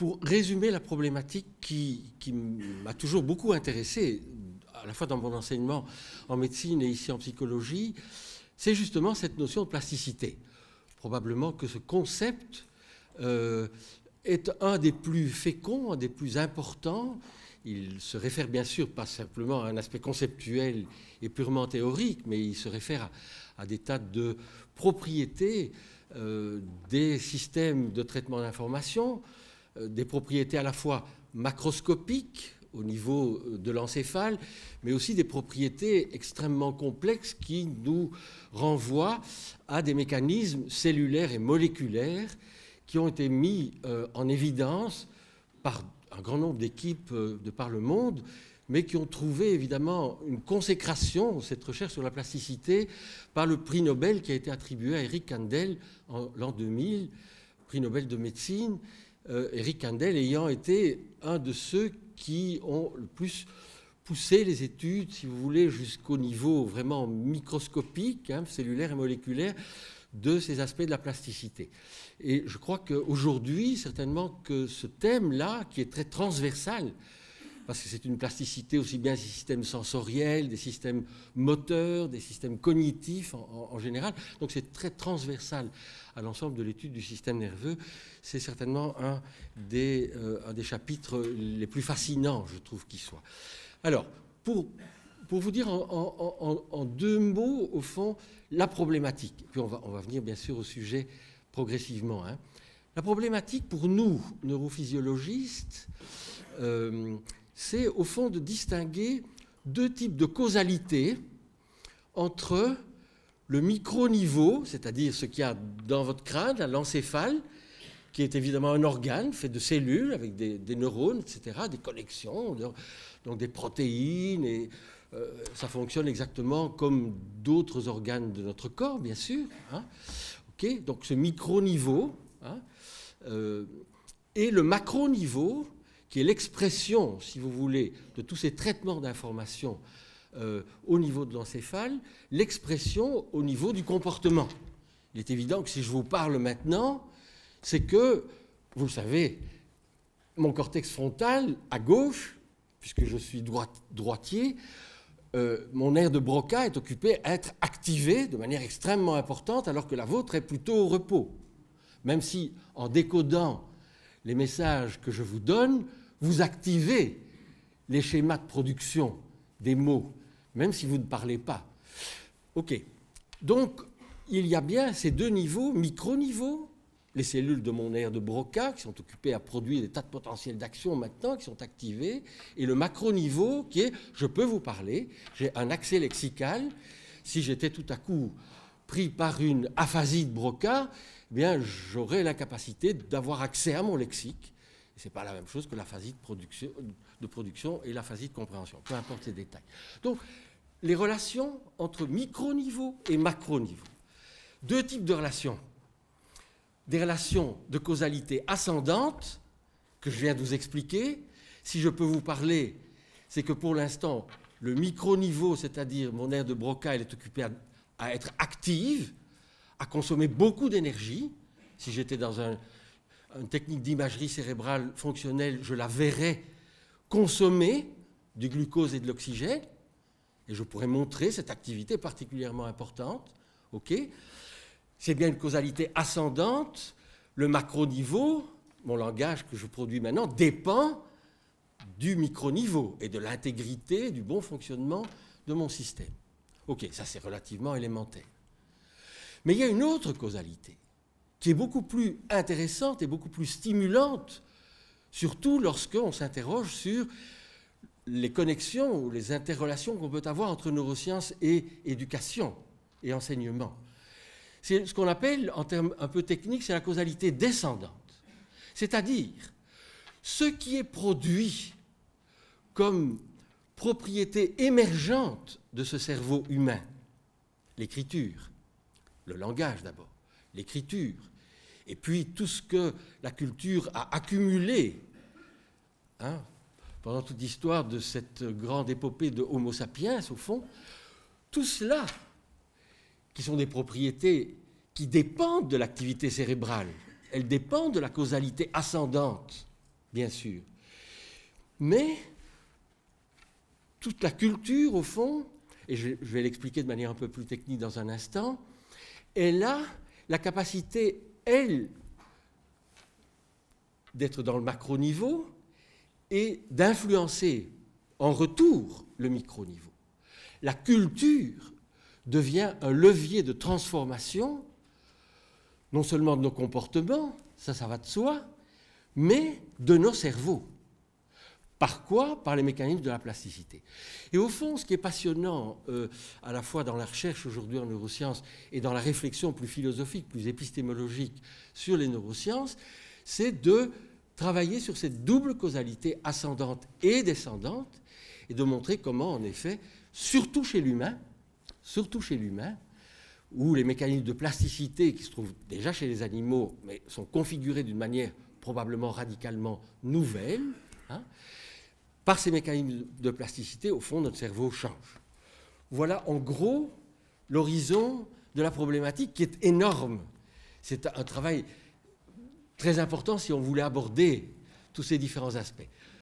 pour résumer la problématique qui m'a toujours beaucoup intéressé, à la fois dans mon enseignement en médecine et ici en psychologie, c'est justement cette notion de plasticité. Probablement que ce concept est un des plus féconds, un des plus importants. Il se réfère bien sûr pas simplement à un aspect conceptuel et purement théorique, mais il se réfère à des tas de propriétés des systèmes de traitement d'information, des propriétés à la fois macroscopiques au niveau de l'encéphale, mais aussi des propriétés extrêmement complexes qui nous renvoient à des mécanismes cellulaires et moléculaires qui ont été mis en évidence par un grand nombre d'équipes de par le monde, mais qui ont trouvé évidemment une consécration, cette recherche sur la plasticité, par le prix Nobel qui a été attribué à Eric Kandel en l'an 2000, prix Nobel de médecine, Eric Kandel ayant été un de ceux qui ont le plus poussé les études, si vous voulez, jusqu'au niveau vraiment microscopique, cellulaire et moléculaire, de ces aspects de la plasticité. Et je crois qu'aujourd'hui, certainement que ce thème-là, qui est très transversal, parce que c'est une plasticité aussi bien des systèmes sensoriels, des systèmes moteurs, des systèmes cognitifs en général, donc c'est très transversal à l'ensemble de l'étude du système nerveux, c'est certainement un des chapitres les plus fascinants, je trouve, qui soit. Alors, pour vous dire en deux mots, au fond, la problématique, puis on va venir bien sûr au sujet progressivement. La problématique pour nous, neurophysiologistes, c'est au fond de distinguer deux types de causalité entre le micro-niveau, c'est-à-dire ce qu'il y a dans votre crâne, l'encéphale, qui est évidemment un organe fait de cellules avec des neurones, etc., des connexions, donc des protéines, et ça fonctionne exactement comme d'autres organes de notre corps, bien sûr. Okay, donc ce micro-niveau, et le macro-niveau, qui est l'expression, si vous voulez, de tous ces traitements d'informations au niveau de l'encéphale, l'expression au niveau du comportement. Il est évident que si je vous parle maintenant, c'est que, vous le savez, mon cortex frontal, à gauche, puisque je suis droitier, mon aire de Broca est occupée à être activée de manière extrêmement importante, alors que la vôtre est plutôt au repos. Même si, en décodant les messages que je vous donne, vous activez les schémas de production des mots, même si vous ne parlez pas. OK. Donc, il y a bien ces deux niveaux, micro-niveaux, les cellules de mon aire de Broca qui sont occupées à produire des tas de potentiels d'action maintenant, qui sont activés, et le macro-niveau qui est, je peux vous parler, j'ai un accès lexical. Si j'étais tout à coup pris par une aphasie de Broca, eh bien, j'aurais la capacité d'avoir accès à mon lexique. Ce n'est pas la même chose que l'aphasie de production et l'aphasie de compréhension, peu importe ces détails. Donc, les relations entre micro-niveau et macro-niveau. Deux types de relations. Des relations de causalité ascendante, que je viens de vous expliquer. Si je peux vous parler, c'est que pour l'instant, le micro-niveau, c'est-à-dire mon aire de Broca, elle est occupée à être active, à consommer beaucoup d'énergie. Si j'étais dans une technique d'imagerie cérébrale fonctionnelle, je la verrais consommer du glucose et de l'oxygène, et je pourrais montrer cette activité particulièrement importante. OK ? C'est bien une causalité ascendante. Le macro-niveau, mon langage que je produis maintenant, dépend du micro-niveau et de l'intégrité, du bon fonctionnement de mon système. OK, ça c'est relativement élémentaire. Mais il y a une autre causalité qui est beaucoup plus intéressante et beaucoup plus stimulante, surtout lorsqu'on s'interroge sur les connexions ou les interrelations qu'on peut avoir entre neurosciences et éducation et enseignement. C'est ce qu'on appelle, en termes un peu techniques, c'est la causalité descendante. C'est-à-dire, ce qui est produit comme propriété émergente de ce cerveau humain, l'écriture, le langage d'abord, l'écriture, et puis tout ce que la culture a accumulé pendant toute l'histoire de cette grande épopée de Homo sapiens, au fond, tout cela, qui sont des propriétés qui dépendent de l'activité cérébrale, elles dépendent de la causalité ascendante bien sûr. Mais toute la culture, au fond, et je vais l'expliquer de manière un peu plus technique dans un instant, elle a la capacité, elle, d'être dans le macro-niveau et d'influencer en retour le micro-niveau. La culture devient un levier de transformation, non seulement de nos comportements, ça va de soi, mais de nos cerveaux. Par quoi? Par les mécanismes de la plasticité. Et au fond, ce qui est passionnant, à la fois dans la recherche aujourd'hui en neurosciences et dans la réflexion plus philosophique, plus épistémologique sur les neurosciences, c'est de travailler sur cette double causalité ascendante et descendante et de montrer comment, en effet, surtout chez l'humain, où les mécanismes de plasticité qui se trouvent déjà chez les animaux, mais sont configurés d'une manière probablement radicalement nouvelle, hein, par ces mécanismes de plasticité, au fond, notre cerveau change. Voilà, en gros, l'horizon de la problématique qui est énorme. C'est un travail très important si on voulait aborder tous ces différents aspects.